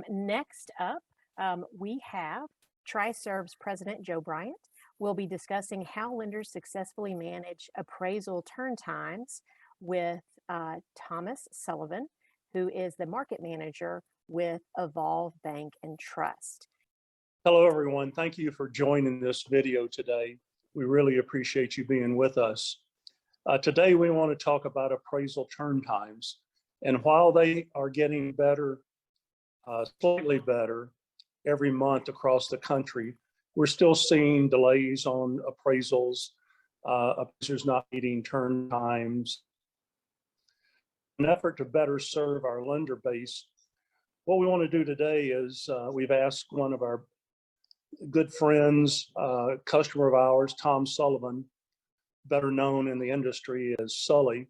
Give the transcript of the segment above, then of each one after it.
Next up, we have Triserv's President Joe Bryant. We'll be discussing how lenders successfully manage appraisal turn times with Thomas Sullivan, who is the market manager with Evolve Bank and Trust. Hello, everyone. Thank you for joining this video today. We really appreciate you being with us. Today, we want to talk about appraisal turn times. And while they are getting better, slightly better every month across the country, we're still seeing delays on appraisals, appraisers not meeting turn times. In an effort to better serve our lender base, what we want to do today is we've asked one of our good friends, customer of ours, Tom Sullivan, better known in the industry as Sully,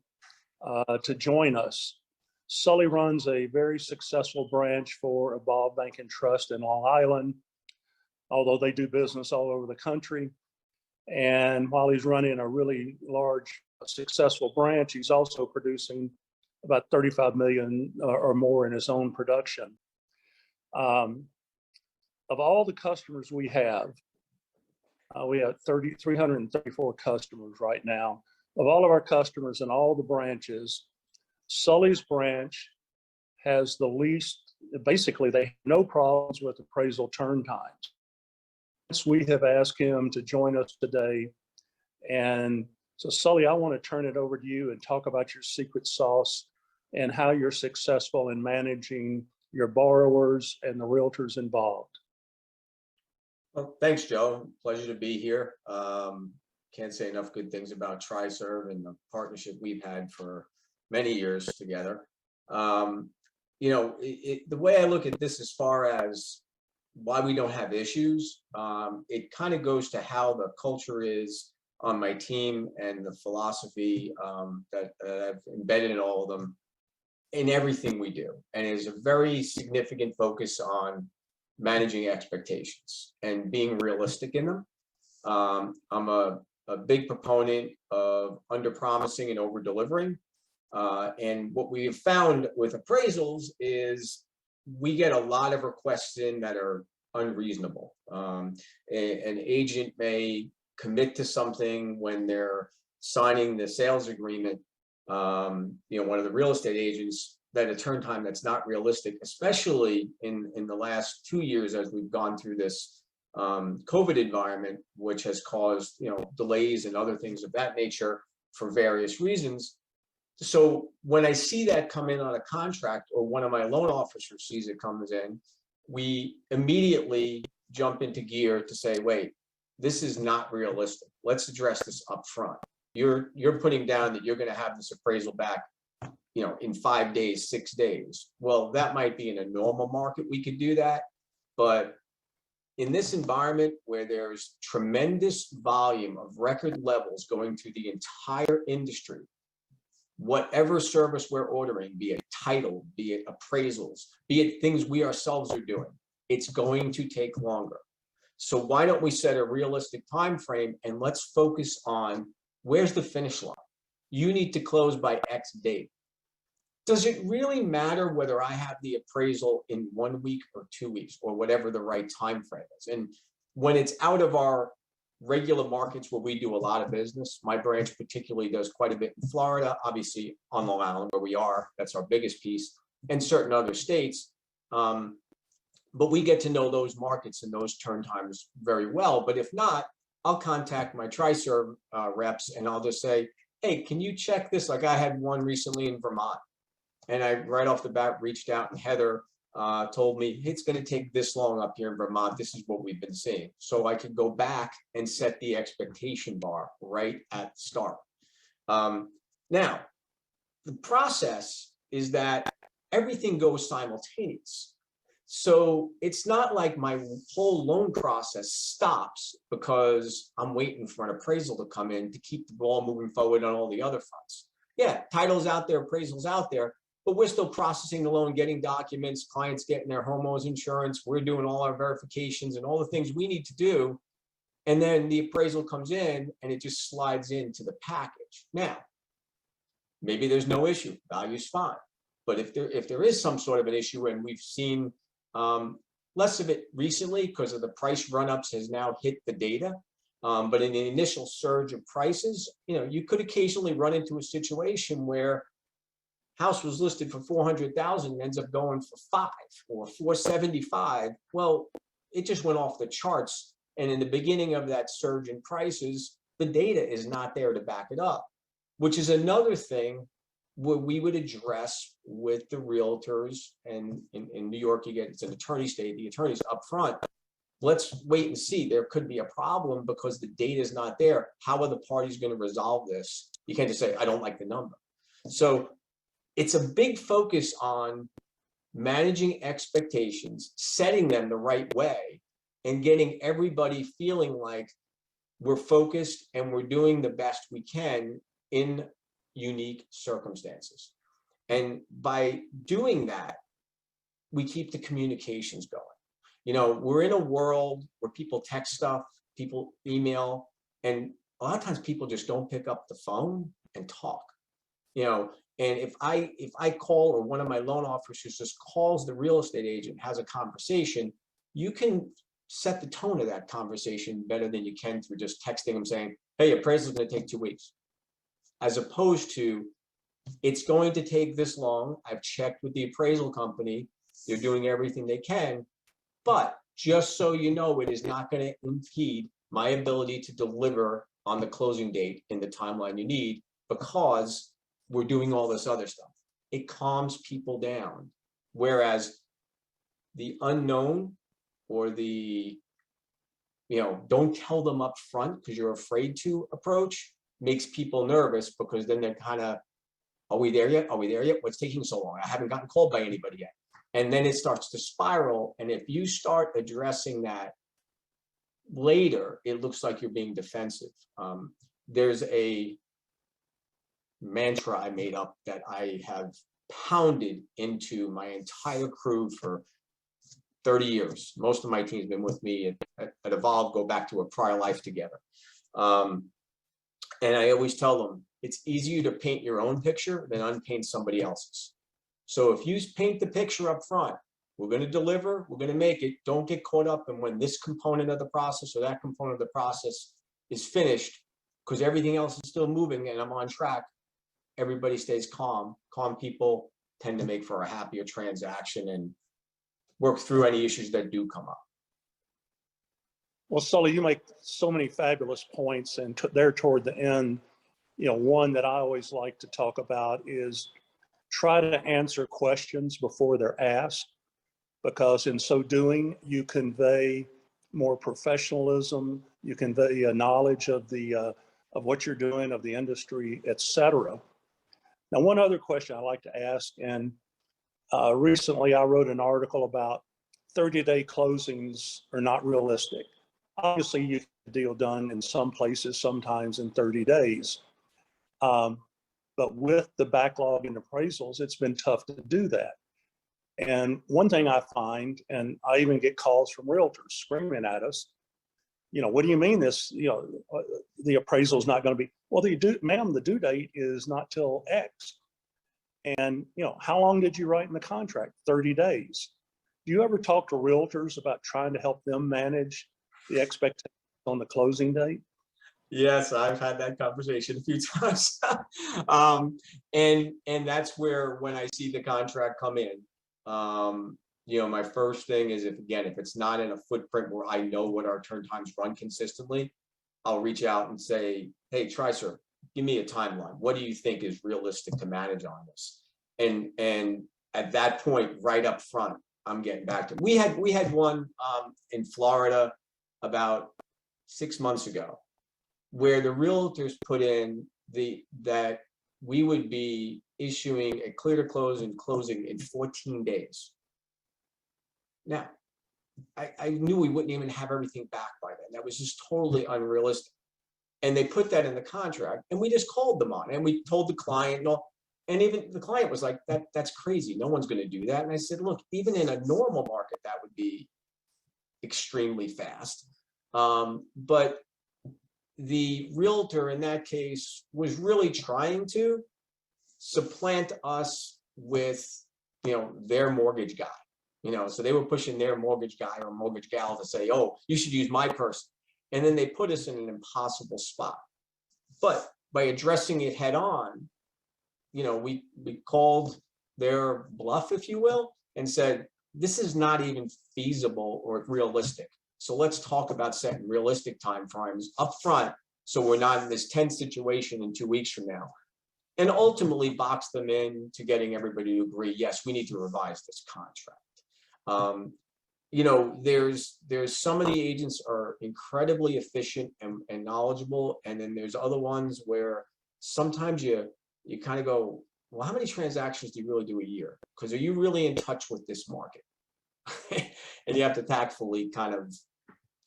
to join us. Sully runs a very successful branch for Evolve Bank and Trust in Long Island, although they do business all over the country. And while he's running a really large, successful branch, he's also producing about 35 million or more in his own production. Of all the customers we have 334 customers right now. Of all of our customers in all the branches, Sully's branch has the least, basically they have no problems with appraisal turn times. So we have asked him to join us today. And so Sully, I want to turn it over to you and talk about your secret sauce and how you're successful in managing your borrowers and the realtors involved. Well, thanks, Joe. Pleasure to be here. Can't say enough good things about Triserv and the partnership we've had for many years together. The way I look at this as far as why we don't have issues, it kind of goes to how the culture is on my team and the philosophy that I've embedded in all of them in everything we do. And it is a very significant focus on managing expectations and being realistic in them. I'm a big proponent of under-promising and over-delivering. And what we have found with appraisals is we get a lot of requests in that are unreasonable. An agent may commit to something when they're signing the sales agreement. One of the real estate agents, that a turn time that's not realistic, especially in the last 2 years as we've gone through this COVID environment, which has caused delays and other things of that nature for various reasons. So when I see that come in on a contract, or one of my loan officers sees it comes in, we immediately jump into gear to say, wait, this is not realistic. Let's address this up front. You're putting down that you're going to have this appraisal back in 5 days, 6 days. Well, that might be in a normal market, we could do that. But in this environment where there's tremendous volume of record levels going through the entire industry, whatever service we're ordering, be it title, be it appraisals, be it things we ourselves are doing, it's going to take longer. So why don't we set a realistic time frame and let's focus on where's the finish line? You need to close by X date. Does it really matter whether I have the appraisal in 1 week or 2 weeks or whatever the right time frame is? And when it's out of our regular markets where we do a lot of business, my branch particularly does quite a bit in Florida, obviously on Long Island where we are, that's our biggest piece, and certain other states. But we get to know those markets and those turn times very well. But if not, I'll contact my Triserv reps and I'll just say, hey, can you check this? Like I had one recently in Vermont. And I, right off the bat, reached out, and Heather told me, it's going to take this long up here in Vermont. This is what we've been seeing. So I could go back and set the expectation bar right at the start. Now, the process is that everything goes simultaneous. So it's not like my whole loan process stops because I'm waiting for an appraisal to come in to keep the ball moving forward on all the other fronts. Yeah, title's out there, appraisal's out there, but we're still processing the loan, getting documents, clients getting their homeowners insurance. We're doing all our verifications and all the things we need to do. And then the appraisal comes in and it just slides into the package. Now, maybe there's no issue, value's fine. But if there is some sort of an issue, and we've seen Less of it recently because of the price run-ups has now hit the data. But in the initial surge of prices, you could occasionally run into a situation where house was listed for 400,000 and ends up going for 5 or 475. Well, it just went off the charts. And in the beginning of that surge in prices, the data is not there to back it up, which is another thing where we would address with the realtors. And in New York, it's an attorney state, the attorneys up front. Let's wait and see. There could be a problem because the data is not there. How are the parties going to resolve this? You can't just say, I don't like the number. So it's a big focus on managing expectations, setting them the right way, and getting everybody feeling like we're focused and we're doing the best we can in unique circumstances. And by doing that, we keep the communications going. We're in a world where people text stuff, people email, and a lot of times people just don't pick up the phone and talk. And if I call, or one of my loan officers just calls the real estate agent, has a conversation, you can set the tone of that conversation better than you can through just texting them saying, hey, appraisal is going to take 2 weeks. As opposed to, it's going to take this long. I've checked with the appraisal company. They're doing everything they can. But just so you know, it is not going to impede my ability to deliver on the closing date in the timeline you need, because we're doing all this other stuff. It calms people down. Whereas the unknown, or the, don't tell them up front because you're afraid to approach, makes people nervous, because then they're kind of, are we there yet? Are we there yet? What's taking so long? I haven't gotten called by anybody yet. And then it starts to spiral. And if you start addressing that later, it looks like you're being defensive. There's a mantra I made up that I have pounded into my entire crew for 30 years. Most of my team's been with me at Evolve, go back to a prior life together. And I always tell them, it's easier to paint your own picture than unpaint somebody else's. So if you paint the picture up front, we're going to deliver, we're going to make it. Don't get caught up in when this component of the process or that component of the process is finished, because everything else is still moving and I'm on track. Everybody stays calm. Calm people tend to make for a happier transaction and work through any issues that do come up. Well, Sully, you make so many fabulous points, and there toward the end, one that I always like to talk about is try to answer questions before they're asked, because in so doing, you convey more professionalism, you convey a knowledge of of what you're doing, of the industry, et cetera. Now, one other question I like to ask, and recently I wrote an article about 30-day closings are not realistic. Obviously, you get the deal done in some places, sometimes in 30 days. But with the backlog in appraisals, it's been tough to do that. And one thing I find, and I even get calls from realtors screaming at us, what do you mean this, the appraisal is not going to be, well, ma'am, the due date is not till X. And, how long did you write in the contract? 30 days. Do you ever talk to realtors about trying to help them manage the expectations on the closing date? Yes, I've had that conversation a few times. And that's where, when I see the contract come in, my first thing is, if it's not in a footprint where I know what our turn times run consistently, I'll reach out and say, hey, Triserv, give me a timeline. What do you think is realistic to manage on this? And at that point, right up front, I'm getting back to, we had one in Florida about 6 months ago, where the realtors put in that we would be issuing a clear to close and closing in 14 days. Now, I knew we wouldn't even have everything back by then. That was just totally unrealistic. And they put that in the contract, and we just called them on it, and we told the client, and even the client was like, that's crazy. No one's going to do that. And I said, look, even in a normal market, that would be extremely fast. But the realtor in that case was really trying to supplant us with, their mortgage guy. So they were pushing their mortgage guy or mortgage gal to say, oh, you should use my person. And then they put us in an impossible spot. But by addressing it head on, we called their bluff, if you will, and said, this is not even feasible or realistic. So let's talk about setting realistic timeframes up front, so we're not in this tense situation in 2 weeks from now. And ultimately box them in to getting everybody to agree, yes, we need to revise this contract. There's some of the agents are incredibly efficient and knowledgeable, and then there's other ones where sometimes you kind of go, well, how many transactions do you really do a year? Because are you really in touch with this market? And you have to tactfully kind of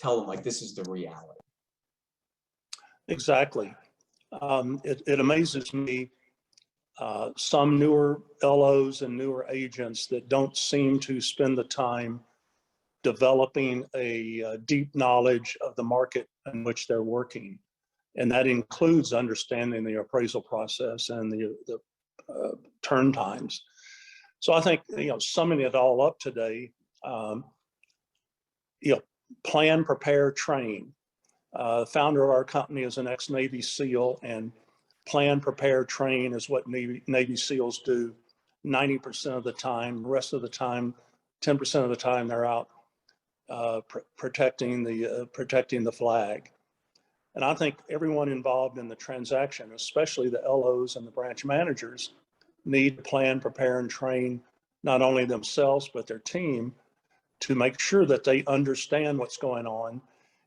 tell them, like, this is the reality. Exactly. It amazes me, some newer LOs and newer agents that don't seem to spend the time developing a deep knowledge of the market in which they're working. And that includes understanding the appraisal process and the turn times. So I think, summing it all up today, plan, prepare, train. Founder of our company is an ex-Navy SEAL, and plan, prepare, train is what Navy SEALs do 90% of the time. The rest of the time, 10% of the time, they're out protecting the flag. And I think everyone involved in the transaction, especially the LOs and the branch managers, need to plan, prepare, and train not only themselves, but their team to make sure that they understand what's going on.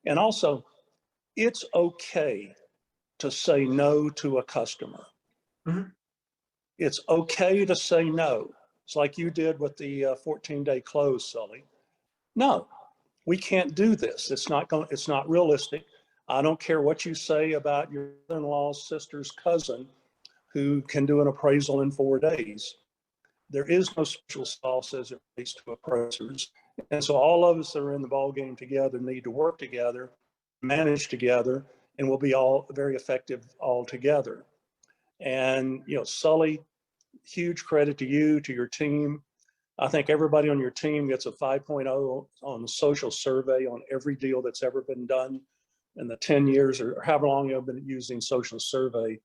And also, it's okay to say no to a customer. Mm-hmm. It's okay to say no. It's like you did with the 14-day close, Sully. No, we can't do this. It's not realistic. I don't care what you say about your in-law's sister's cousin who can do an appraisal in 4 days. There is no special sauce as it relates to appraisers. And so all of us that are in the ballgame together need to work together, manage together, and we'll be all very effective all together. And, Sully, huge credit to you, to your team. I think everybody on your team gets a 5.0 on the social survey on every deal that's ever been done in the 10 years or however long you've been using social survey.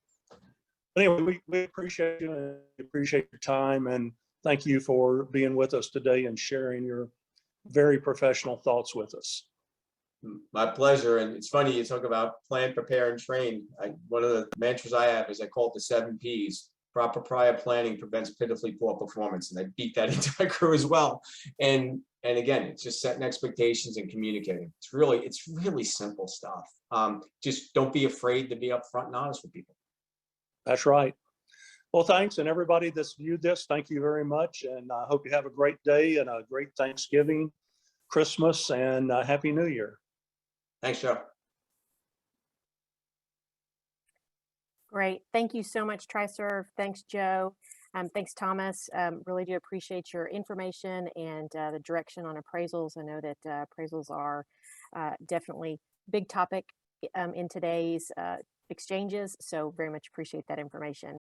But anyway, we appreciate you and appreciate your time, and thank you for being with us today and sharing your very professional thoughts with us. My pleasure. And it's funny, you talk about plan, prepare, and train. One of the mantras I have is I call it the 7 Ps. Proper prior planning prevents pitifully poor performance. And I beat that into my crew as well. And again, it's just setting expectations and communicating. It's really simple stuff. Just don't be afraid to be upfront and honest with people. That's right. Well, thanks. And everybody that's viewed this, thank you very much. And I hope you have a great day and a great Thanksgiving, Christmas, and Happy New Year. Thanks, Joe. Great. Thank you so much, Triserv. Thanks, Joe. Thanks, Thomas. Really do appreciate your information and the direction on appraisals. I know that appraisals are definitely a big topic in today's exchanges, so very much appreciate that information.